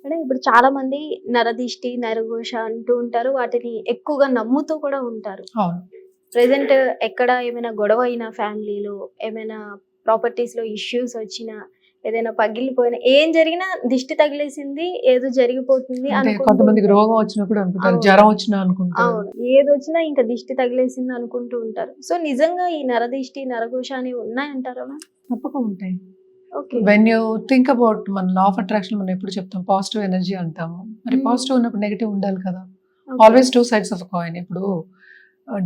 అంటే ఇప్పుడు చాలా మంది నరదిష్టి, నరఘోష అంటూ ఉంటారు. వాటిని ఎక్కువగా నమ్ముతూ కూడా ఉంటారు. అవును. ప్రెజెంట్ ఎక్కడ ఏమైనా గొడవ అయినా ఫ్యామిలీలో, ఏమైనా ప్రాపర్టీస్‌లో ఇష్యూస్ వచ్చినా, ఏదైనా పగిలిపోయినా, ఏం జరిగినా దిష్టి తగిలేసింది, ఏదో జరిగిపోతుంది అంటే అనుకుంటూ కొంతమందికి ఉంటారు. రోగం వచ్చినా కూడా అనుకుంటారు. అవును. జ్వరం వచ్చినా అనుకుంటారు. అవును. ఏదొచ్చినా ఇంక దిష్టి తగిలేసింది అనుకుంటూ ఉంటారు. సో, నిజంగా ఈ నరదిష్టి, నరఘోష అనేవి ఉన్నాయంటారా మ్యామ్? తప్పక ఉంటాయి. Okay. When you think about మన లా ఆఫ్ అట్రాక్షన్ మనం ఎప్పుడు చెప్తాం పాజిటివ్ ఎనర్జీ అంటాము. మరి పాజిటివ్ ఉన్నప్పుడు నెగెటివ్ ఉండాలి కదా! Okay. Always 2 sides of coin. ఇప్పుడు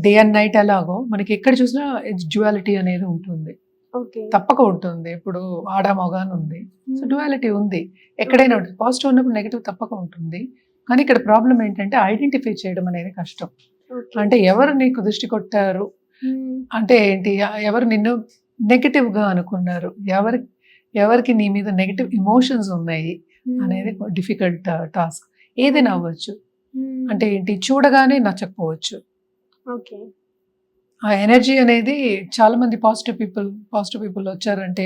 డే అండ్ నైట్ ఎలాగో మనకి ఎక్కడ చూసినా డ్యుయాలిటీ అనేది ఉంటుంది. ఓకే. తప్పక ఉంటుంది. ఇప్పుడు ఆడ, మగ అని ఉంది. సో, హ్మ్. డ్యుయాలిటీ ఉంది. ఎక్కడైనా ఉంటుంది. పాజిటివ్ ఉన్నప్పుడు నెగెటివ్ తప్పక ఉంటుంది. కానీ ఇక్కడ ప్రాబ్లమ్ ఏంటంటే ఐడెంటిఫై చేయడం అనేది కష్టం. ఓకే. అంటే ఎవరు నీకు దృష్టి కొట్టారు? హ్మ్. అంటే ఏంటి? ఎవరు నిన్ను నెగెటివ్‌గా అనుకున్నారు? ఎవరికి నీ మీద నెగెటివ్ ఎమోషన్స్ ఉన్నాయి అనేది డిఫికల్ట్ టాస్క్. ఏదైనా అవ్వచ్చు. హ్మ్. అంటే ఏంటి? చూడగానే నచ్చకపోవచ్చు. ఓకే. ఆ ఎనర్జీ అనేది చాలా మంది పాజిటివ్ పీపుల్ వచ్చారంటే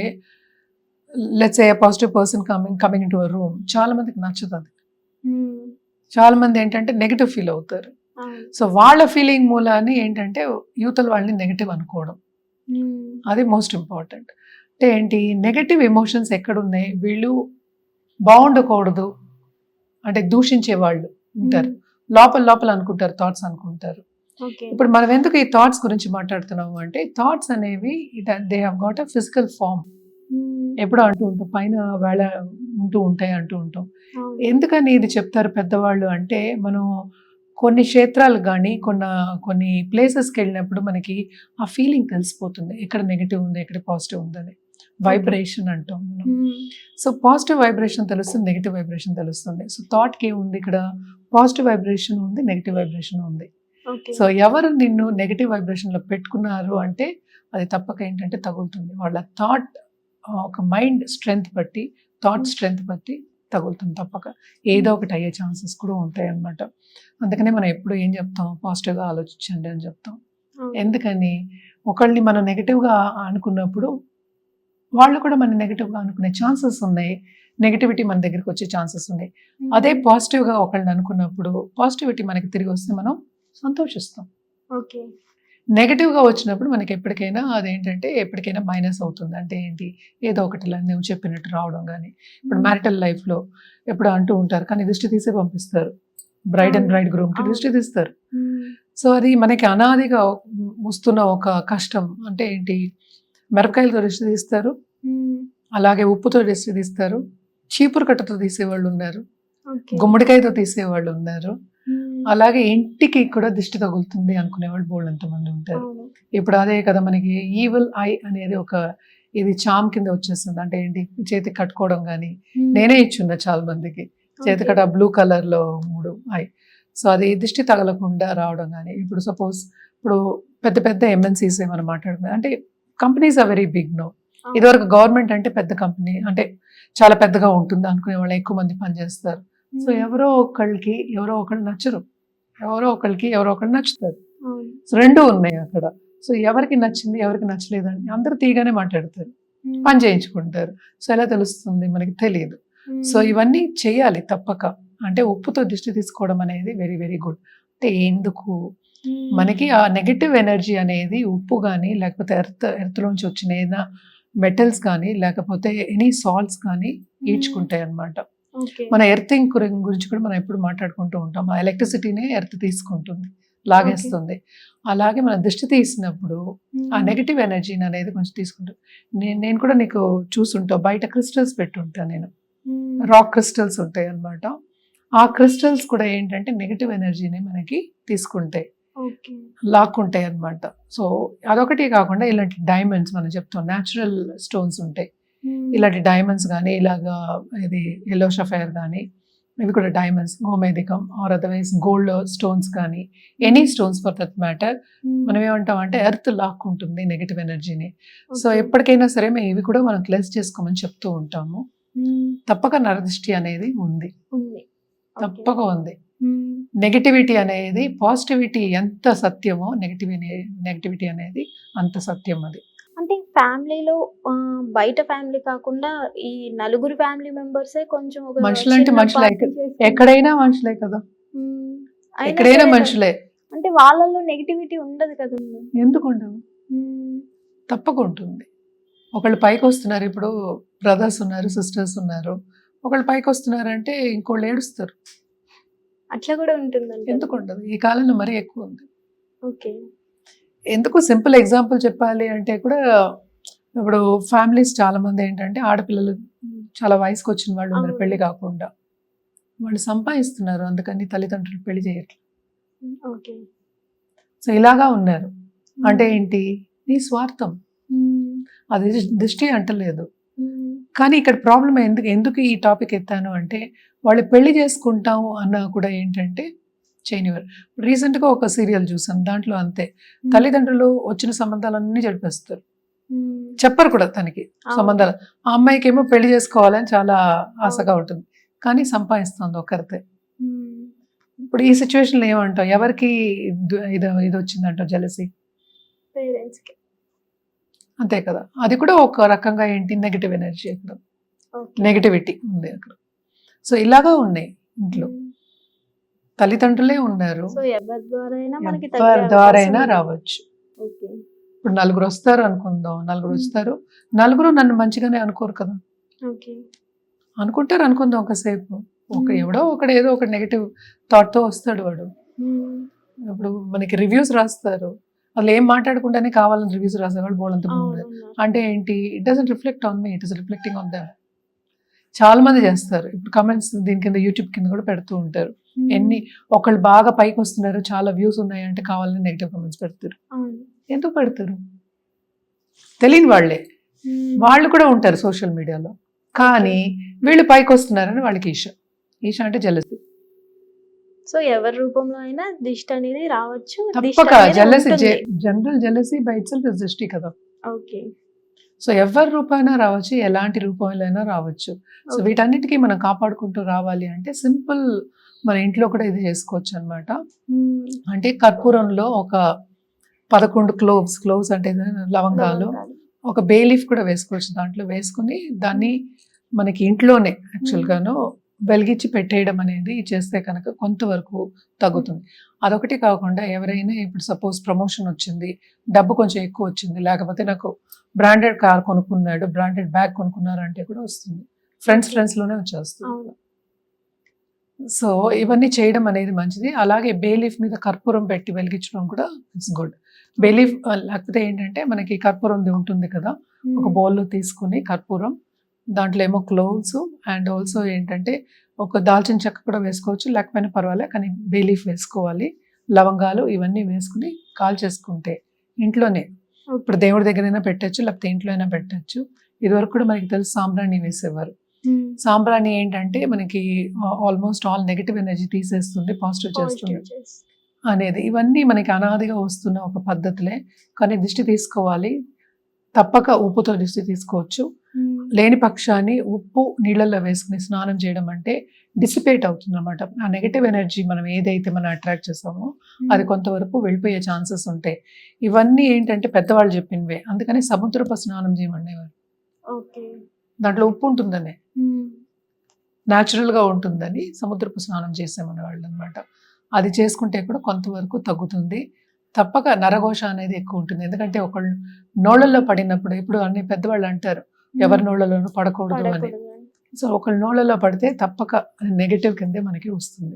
let's say positive person coming into a room చాలా మందికి నచ్చదది. హ్మ్. చాలా మంది ఏంటంటే నెగెటివ్ ఫీల్ అవుతారు. అవును. సో, వాళ్ళ ఫీలింగ్ మూలాన్ని ఏంటంటే యువతల వాళ్ళని నెగెటివ్ అనుకోవడం. హ్మ్. అది మోస్ట్ ఇంపార్టెంట్. అంటే ఏంటి? నెగెటివ్ ఎమోషన్స్ ఎక్కడున్నాయి? వీళ్ళు బావుండకూడదు అంటే దూషించే వాళ్ళు ఉంటారు. లోపల అనుకుంటారు. థాట్స్ అనుకుంటారు. ఓకే. ఇప్పుడు మనం ఎందుకు ఈ థాట్స్ గురించి మాట్లాడుతున్నాము అంటే థాట్స్ అనేవి they have got a physical form. Hmm. ఎప్పుడో అంటూ ఉంటాం. పైన వేళ ఉంటూ ఉంటాయి అంటూ ఉంటాం. అవును. ఎందుకని ఇది చెప్తారు పెద్దవాళ్ళు అంటే మనం కొన్ని క్షేత్రాలకు గానీ, కొన్ని ప్లేసెస్‌కెళ్ళినప్పుడు మనకి ఆ ఫీలింగ్ తెలిసిపోతుంది. ఎక్కడ నెగెటివ్ ఉంది, ఎక్కడ పాజిటివ్ ఉందని. వైబ్రేషన్ అంటాం మనం. హ్మ్. సో, పాజిటివ్ వైబ్రేషన్ తెలుస్తుంది. నెగెటివ్ వైబ్రేషన్ తెలుస్తుంది. సో, థాట్‌కి ఏముంది ఇక్కడ పాజిటివ్ వైబ్రేషన్ ఉంది. నెగెటివ్ వైబ్రేషన్ ఉంది. ఓకే. సో, ఎవరు నిన్ను నెగెటివ్ వైబ్రేషన్‌లో పెట్టుకున్నారు అంటే అది తప్పక ఏంటంటే తగులుతుంది. వాళ్ళ థాట్ ఒక మైండ్ స్ట్రెంగ్త్ బట్టి, థాట్ స్ట్రెంగ్త్ బట్టి తగులుతుంది తప్పక. ఏదో ఒకటి అయ్యే ఛాన్సెస్ కూడా ఉంటాయన్నమాట. అందుకనే మనం ఎప్పుడు ఏం చెప్తాం? పాజిటివ్‌గా ఆలోచించండి అని చెప్తాం. అవును. ఎందుకని? ఒకళ్ళని మనం నెగెటివ్‌గా అనుకున్నప్పుడు వాళ్ళు కూడా మన నెగెటివ్‌గా అనుకునే ఛాన్సెస్ ఉన్నాయి. నెగటివిటీ మన దగ్గరికి వచ్చే ఛాన్సెస్ ఉన్నాయి. అదే పాజిటివ్‌గా ఒకళ్ళని అనుకున్నప్పుడు పాజిటివిటీ మనకి తిరిగి వస్తే మనం సంతోషిస్తాం. ఓకే. నెగెటివ్‌గా వచ్చినప్పుడు మనకి ఎప్పటికైనా అదేంటంటే ఎప్పటికైనా మైనస్ అవుతుంది. అంటే ఏంటి? ఏదో ఒకటి ఇలా నువ్వు చెప్పినట్టు రావడం గాని, ఇప్పుడు మ్యారిటల్ లైఫ్‌లో ఎప్పుడో అంటూ ఉంటారు. కానీ దిష్టి తీసే పంపిస్తారు. బ్రైడ్ అండ్ బ్రైడ్ గ్రూమ్‌కి దిష్టి తీస్తారు. సో, అది మనకి అనాదిగా వస్తున్న ఒక కష్టం. అంటే ఏంటి? మిరపకాయలతో దిష్టి తీస్తారు. అలాగే ఉప్పుతో దిష్టి తీస్తారు. చీపురు కట్టతో తీసేవాళ్ళున్నారు. ఓకే. గుమ్మడికాయతో తీసేవాళ్ళున్నారు. అలాగే ఇంటికి కూడా దిష్టి తగులుతుంది అనుకునేవాళ్ళు బోలెడంతమంది ఉంటారు. అవును. ఇప్పుడు అదే కదా మనకి ఈవిల్ ఐ అనేది ఒక ఇది చామ్ కింద వచ్చేస్తుంది. అంటే ఏంటి? చేతికి కట్టుకోవడం గాని, నేనే ఇచ్చున్నా చాలా మందికి. చేతికట బ్లూ కలర్‌లో 3 ఐ. సో, అది దిష్టి తగలకుండా రావడం గాని, ఇప్పుడు సపోజ్ ఇప్పుడు పెద్ద ఎంఎన్‌సీస్ మనం మాట్లాడుకున్నాం. అంటే companies are very big now. ఇదివరకు గవర్నమెంట్ అంటే పెద్ద కంపెనీ అంటే చాలా పెద్దగా ఉంటుంది అనుకునే వాళ్ళు ఎక్కువ మంది పనిచేస్తారు. సో, ఎవరో ఒకళ్ళు నచ్చరు. ఎవరో ఒకళ్ళు నచ్చుతారు. అవును. సో, 2 ఉన్నాయి అక్కడ. సో, ఎవరికి నచ్చింది, ఎవరికి నచ్చలేదని అందరూ తీయగానే మాట్లాడతారు. పని చేయించుకుంటారు. సో, ఎలా తెలుస్తుంది? మనకి తెలీదు. సో, ఇవన్నీ చేయాలి తప్పక. అంటే ఉప్పుతో దిష్టి తీసుకోవడం అనేది వెరీ, వెరీ గుడ్. అంటే ఎందుకు? మనకి ఆ నెగెటివ్ ఎనర్జీ అనేది ఉప్పు గాని, లేకపోతే ఎర్త్‌లోంచి వచ్చిన ఏదైనా మెటల్స్ కానీ, లేకపోతే ఎనీ సాల్ట్స్ కానీ ఈడ్చుకుంటాయన్నమాట. ఓకే. మన ఎర్తింగ్ గురించి కూడా మనం ఎప్పుడు మాట్లాడుకుంటూ ఉంటాం. ఆ ఎలక్ట్రిసిటీనే ఎర్త్ తీసుకుంటుంది. లాగేస్తుంది. అలాగే మనం దిష్టి తీసినప్పుడు ఆ నెగెటివ్ ఎనర్జీని అనేది కొంచెం తీసుకుంటుంది. నేను కూడా నీకు చూసుంటావు. బయట క్రిస్టల్స్ పెట్టుంటా నేను. రాక్ క్రిస్టల్స్ ఉంటాయన్నమాట. ఆ క్రిస్టల్స్ కూడా ఏంటంటే నెగెటివ్ ఎనర్జీని మనకి తీసుకుంటాయి. ఓకే. లాక్కుంటాయి అన్నమాట. సో, అదొకటే కాకుండా ఇలాంటి డైమండ్స్ మనం చెప్తాం. న్యాచురల్ స్టోన్స్ ఉంటాయి. ఇలాంటి డైమండ్స్ గానీ, ఇలాగా ఇది యెల్లో సఫైర్ గానీ, ఇవి కూడా డైమండ్స్, గోమేధికం ఆర్ అదర్‌వైజ్ గోల్డ్ స్టోన్స్ కానీ, any stones for that matter మనం ఏమంటామంటే ఎర్త్ లాక్కుంటుంది నెగెటివ్ ఎనర్జీని. సో, ఎప్పటికైనా సరే ఇవి కూడా మనం క్లెన్స్ చేసుకోమని చెప్తూ ఉంటాము. తప్పక నరదిష్టి అనేది ఉంది. తప్పక ఉంది. నెగటివిటీ అనేది పాజిటివిటీ ఎంత సత్యమో నెగటివిటీ అనేది అంత సత్యం అది. అంటే ఫ్యామిలీలో బయట ఫ్యామిలీ కాకుండా ఈ నలుగురు ఫ్యామిలీ మెంబర్సే కొంచెం ఒక మనుషులంటే చిన్న మనుషులే party చేసుకుంటే- ఎక్కడైనా మనుషులే కదా, ఉమ్, అయినా ఎక్కడైనా సరే మనుషులే. అంటే వాళ్ళలో నెగిటివిటీ ఉండదు కదా. ఎందుకు ఉండదు? తప్పక ఉంటుంది. ఒకళ్ళు పైకి వస్తున్నారు, ఇప్పుడు బ్రదర్స్ ఉన్నారు, సిస్టర్స్ ఉన్నారు, ఒకళ్ళు పైకి వస్తున్నారంటే ఇంకోళ్ళు ఏడుస్తారు. అట్లా కూడా ఉంటుందండి. ఎందుకు ఉండదు? ఈ కాలంలో మరీ ఎక్కువ ఉంది. ఓకే. ఎందుకు సింపుల్ ఎగ్జాంపుల్ చెప్పాలి అంటే కూడా, ఇప్పుడు ఫ్యామిలీస్ చాలా మంది ఏంటంటే ఆడపిల్లలు చాలా వయసుకు వచ్చిన వాళ్ళు ఉన్నారు, అవును. పెళ్లి కాకుండా వాళ్ళు సంపాదిస్తున్నారు, అందుకని తల్లిదండ్రులు పెళ్లి చేయట్లేదు. ఓకే. సో ఇలాగా ఉన్నారు. అంటే ఏంటి? నీ స్వార్థం. అది దృష్టి అంటలేదు. కానీ ఇక్కడ ప్రాబ్లం ఎందుకు ఈ టాపిక్ ఎత్తాను అంటే, వాళ్ళు పెళ్లి చేసుకుంటాము అన్నా కూడా ఏంటంటే చేయనివారు. రీసెంట్గా ఒక సీరియల్ చూసాను, దాంట్లో అంతే, తల్లిదండ్రులు వచ్చిన సంబంధాలన్నీ జరిపేస్తారు, చెప్పరు కూడా తనకి సంబంధాలు. ఆ అమ్మాయికి ఏమో పెళ్లి చేసుకోవాలని చాలా ఆశగా ఉంటుంది, కానీ సంపాదిస్తుంది ఒకరితే. ఇప్పుడు ఈ సిచ్యువేషన్లో ఏమంటావు? ఎవరికి ఇది వచ్చిందంటావు? జెలసీ. పేరెంట్స్ కి. అంతే కదా, అది కూడా ఒక రకంగా ఏంటి, నెగిటివ్ ఎనర్జీ, అక్కడ నెగిటివిటీ ఉంది అక్కడ. సో ఇలాగా ఉన్నాయి ఇంట్లో, తల్లిదండ్రులే ఉన్నారు, సో ఎవరి ద్వారా అయినా మనకి ఎవరి తగ్గే ద్వారా అవకాశం అయినా ఉంది. రావచ్చు. ఓకే. ఇప్పుడు నలుగురు వస్తారు అనుకుందాం, నలుగురు వస్తారు, నలుగురు నన్ను మంచిగానే అనుకోరు కదా, ఓకే. అనుకుంటారు అనుకుందాం ఒకసేపు. ఎవడో ఒకడు ఏదో ఒక నెగిటివ్ థాట్తో వస్తాడు వాడు. ఇప్పుడు మనకి రివ్యూస్ రాస్తారు, వాళ్ళు ఏం మాట్లాడకుండానే కావాలని రివ్యూస్ రాసేవాళ్ళు బోలంత ఉంది. అంటే ఏంటి? It doesn't reflect on me, it is reflecting on them. చాలా మంది చేస్తారు. ఇప్పుడు కమెంట్స్ దీని కింద, యూట్యూబ్ కింద కూడా పెడుతూ ఉంటారు. ఒకళ్ళు బాగా పైకి వస్తున్నారు, చాలా వ్యూస్ ఉన్నాయి అంటే కావాలని నెగిటివ్ కమెంట్స్ పెడతారు. ఎందుకు పెడతారు? తెలియని వాళ్ళే, వాళ్ళు కూడా ఉంటారు సోషల్ మీడియాలో, కానీ వీళ్ళు పైకి వస్తున్నారని వాళ్ళకి ఈష అంటే జెలసీ. సో ఎవరి రూపంలో అయినా దిష్టి అనేది రావచ్చు. తప్పక jealousy, general jealousy by itself is దిష్టి కదా. ఓకే. సో ఎవరి రూపమైనా రావచ్చు, ఎలాంటి రూపంలో అయినా రావచ్చు. సో వీటన్నిటికీ మనం కాపాడుకుంటూ రావాలి అంటే సింపుల్, మన ఇంట్లో కూడా ఇది చేసుకోవచ్చు అనమాట. అంటే కర్పూరంలో ఒక 11 క్లోవ్స్ అంటే లవంగాలు, ఒక బే లీఫ్ కూడా వేసుకోవచ్చు, దాంట్లో వేసుకుని దాన్ని మనకి ఇంట్లోనే యాక్చువల్గాను వెలిగించి పెట్టేయడం అనేది చేస్తే కనుక కొంతవరకు తగ్గుతుంది. అదొకటి కాకుండా ఎవరైనా ఇప్పుడు సపోజ్ ప్రమోషన్ వచ్చింది, డబ్బు కొంచెం ఎక్కువ వచ్చింది, లేకపోతే నాకు బ్రాండెడ్ కార్ కొనుక్కున్నాడు, బ్రాండెడ్ బ్యాగ్ కొనుక్కున్నారు అంటే కూడా వస్తుంది, ఫ్రెండ్స్లోనే వచ్చేస్తుంది. సో ఇవన్నీ చేయడం అనేది మంచిది. అలాగే బే లీఫ్ మీద కర్పూరం పెట్టి వెలిగించడం కూడా ఇట్స్ గుడ్. బే లీఫ్ లేకపోతే ఏంటంటే మనకి కర్పూరంది ఉంటుంది కదా, ఒక బౌల్లో తీసుకుని కర్పూరం, దాంట్లో ఏమో క్లోవ్స్ అండ్ ఆల్సో ఏంటంటే ఒక దాల్చిన చెక్క కూడా వేసుకోవచ్చు, లేకపోయినా పర్వాలేదు, కానీ బే లీఫ్ వేసుకోవాలి, లవంగాలు ఇవన్నీ వేసుకుని కాల్ చేసుకుంటే ఇంట్లోనే, ఇప్పుడు దేవుడి దగ్గరైనా పెట్టచ్చు, లేకపోతే ఇంట్లో అయినా పెట్టచ్చు. ఇదివరకు కూడా మనకి తెలుసు సాంబ్రాణి వేసేవారు. సాంబ్రాణి ఏంటంటే మనకి ఆల్మోస్ట్ ఆల్ నెగిటివ్ ఎనర్జీ తీసేస్తుంది, పాజిటివ్ చేస్తుంది అనేది. ఇవన్నీ మనకి అనాదిగా వస్తున్న ఒక పద్ధతులే, కానీ దిష్టి తీసుకోవాలి తప్పక. ఉప్పుతో దిష్టి తీసుకోవచ్చు, లేని పక్షాన్ని ఉప్పు నీళ్ళల్లో వేసుకుని స్నానం చేయడం అంటే డిసిపేట్ అవుతుంది అనమాట. ఆ నెగిటివ్ ఎనర్జీ మనం ఏదైతే మనం అట్రాక్ట్ చేసామో అది కొంతవరకు వెళ్ళిపోయే ఛాన్సెస్ ఉంటాయి. ఇవన్నీ ఏంటంటే పెద్దవాళ్ళు చెప్పినవే, అందుకని సముద్రపు స్నానం చేయమనేవారు. దాంట్లో ఉప్పు ఉంటుందని, న్యాచురల్గా ఉంటుందని సముద్రపు స్నానం చేసామనేవాళ్ళు అనమాట. అది చేసుకుంటే కూడా కొంతవరకు తగ్గుతుంది. తప్పక నరఘోష అనేది ఎక్కువ ఉంటుంది, ఎందుకంటే ఒకళ్ళు నోళ్ళల్లో పడినప్పుడు, ఇప్పుడు అన్ని పెద్దవాళ్ళు అంటారు ఎవరి నోళ్ళలోనూ పడకూడదు అని. సో ఒకళ్ళు నోళ్ళలో పడితే తప్పక నెగిటివ్ కిందే మనకి వస్తుంది.